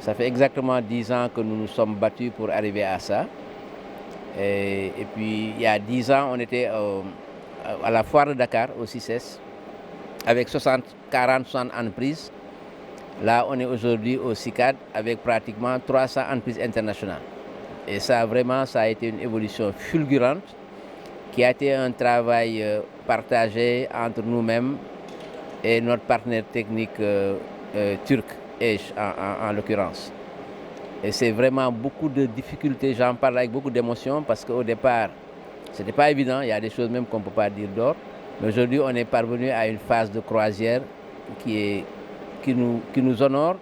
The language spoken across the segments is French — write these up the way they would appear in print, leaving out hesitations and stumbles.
Ça fait exactement 10 ans que nous nous sommes battus pour arriver à ça. Et puis, il y a 10 ans, on était à la foire de Dakar, au CICES, avec 40-60 entreprises. Là, on est aujourd'hui au CICAD avec pratiquement 300 entreprises internationales. Et ça, vraiment, ça a été une évolution fulgurante qui a été un travail partagé entre nous-mêmes et notre partenaire technique turc, EJ en l'occurrence. Et c'est vraiment beaucoup de difficultés, j'en parle avec beaucoup d'émotion parce qu'au départ, ce n'était pas évident, il y a des choses même qu'on ne peut pas dire d'or. Mais aujourd'hui, on est parvenu à une phase de croisière qui nous honore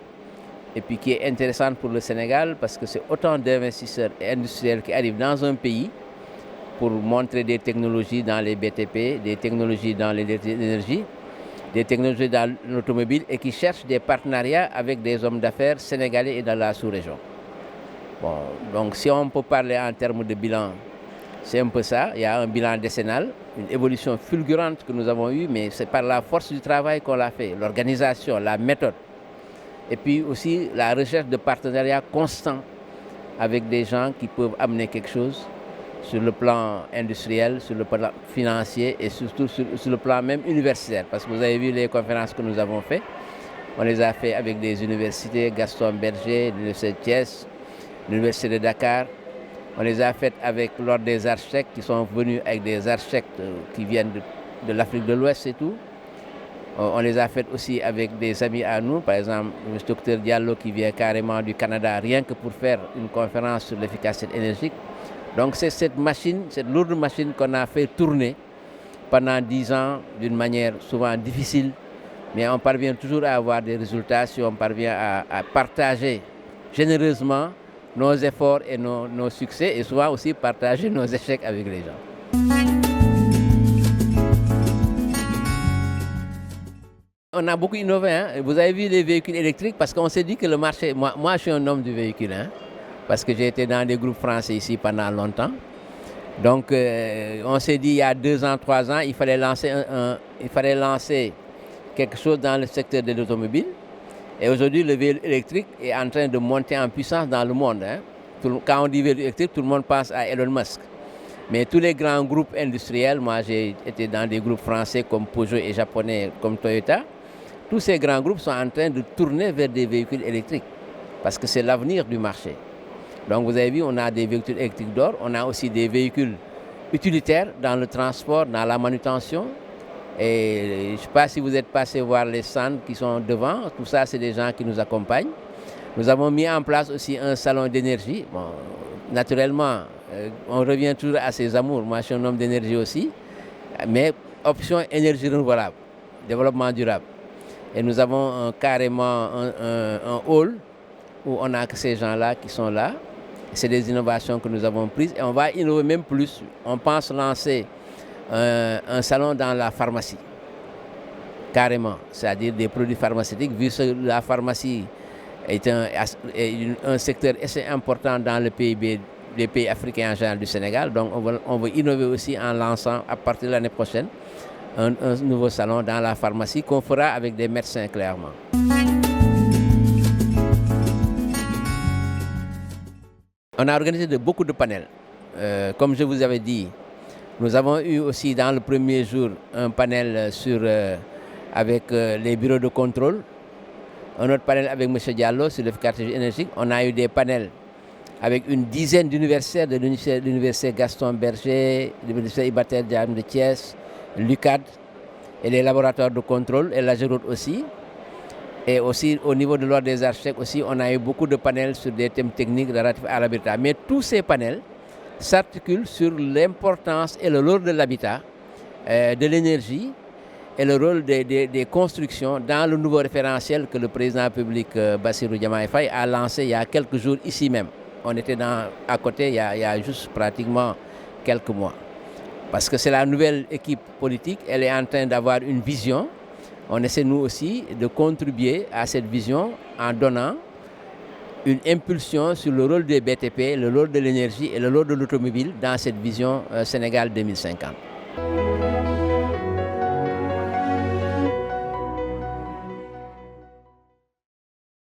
et puis qui est intéressante pour le Sénégal parce que c'est autant d'investisseurs et industriels qui arrivent dans un pays pour montrer des technologies dans les BTP, des technologies dans l'énergie, des technologies dans l'automobile et qui cherchent des partenariats avec des hommes d'affaires sénégalais et dans la sous-région. Bon, donc si on peut parler en termes de bilan, c'est un peu ça. Il y a un bilan décennal, une évolution fulgurante que nous avons eue, mais c'est par la force du travail qu'on l'a fait, l'organisation, la méthode. Et puis aussi la recherche de partenariats constants avec des gens qui peuvent amener quelque chose sur le plan industriel, sur le plan financier et surtout sur le plan même universitaire. Parce que vous avez vu les conférences que nous avons faites. On les a fait avec des universités, Gaston Berger, l'Université de Thiès, l'Université de Dakar. On les a faites avec l'Ordre des architectes qui sont venus avec des architectes qui viennent de l'Afrique de l'Ouest et tout. On les a faites aussi avec des amis à nous, par exemple le docteur Diallo qui vient carrément du Canada, rien que pour faire une conférence sur l'efficacité énergétique. Donc c'est cette machine, cette lourde machine qu'on a fait tourner pendant 10 ans d'une manière souvent difficile, mais on parvient toujours à avoir des résultats si on parvient à partager généreusement nos efforts et nos succès et souvent aussi partager nos échecs avec les gens. On a beaucoup innové, hein? Vous avez vu les véhicules électriques parce qu'on s'est dit que le marché, moi je suis un homme du véhicule, hein? Parce que j'ai été dans des groupes français ici pendant longtemps. Donc on s'est dit il y a 2 ans, 3 ans, il fallait lancer quelque chose dans le secteur de l'automobile. Et aujourd'hui, le véhicule électrique est en train de monter en puissance dans le monde. Hein. Quand on dit véhicule électrique, tout le monde pense à Elon Musk. Mais tous les grands groupes industriels, moi j'ai été dans des groupes français comme Peugeot et japonais comme Toyota, tous ces grands groupes sont en train de tourner vers des véhicules électriques parce que c'est l'avenir du marché. Donc vous avez vu, on a des véhicules électriques d'or, on a aussi des véhicules utilitaires dans le transport, dans la manutention. Et je ne sais pas si vous êtes passé voir les stands qui sont devant, tout ça c'est des gens qui nous accompagnent. Nous avons mis en place aussi un salon d'énergie. Bon, naturellement, on revient toujours à ses amours, moi je suis un homme d'énergie aussi, mais option énergie renouvelable, développement durable. Et nous avons carrément un hall où on a que ces gens-là qui sont là. C'est des innovations que nous avons prises et on va innover même plus. On pense lancer un salon dans la pharmacie, carrément, c'est-à-dire des produits pharmaceutiques, vu que la pharmacie est un secteur assez important dans le PIB des pays africains en général du Sénégal. Donc on veut innover aussi en lançant à partir de l'année prochaine un nouveau salon dans la pharmacie qu'on fera avec des médecins clairement. On a organisé beaucoup de panels. Comme je vous avais dit, nous avons eu aussi dans le premier jour un panel avec les bureaux de contrôle, un autre panel avec M. Diallo sur l'efficacité énergétique. On a eu des panels avec une dizaine d'universitaires de l'université Gaston Berger, de l'université Iba Der Thiam de Thiès, l'UCAD et les laboratoires de contrôle et la Géroute aussi. Et aussi au niveau de l'ordre des architectes aussi, on a eu beaucoup de panels sur des thèmes techniques relatifs à l'habitat. Mais tous ces panels s'articulent sur l'importance et le rôle de l'habitat, de l'énergie et le rôle des constructions dans le nouveau référentiel que le président de la République Bassirou Diomaye Faye a lancé il y a quelques jours ici même. On était à côté il y a juste pratiquement quelques mois. Parce que c'est la nouvelle équipe politique, elle est en train d'avoir une vision. On essaie nous aussi de contribuer à cette vision en donnant une impulsion sur le rôle des BTP, le rôle de l'énergie et le rôle de l'automobile dans cette vision Sénégal 2050.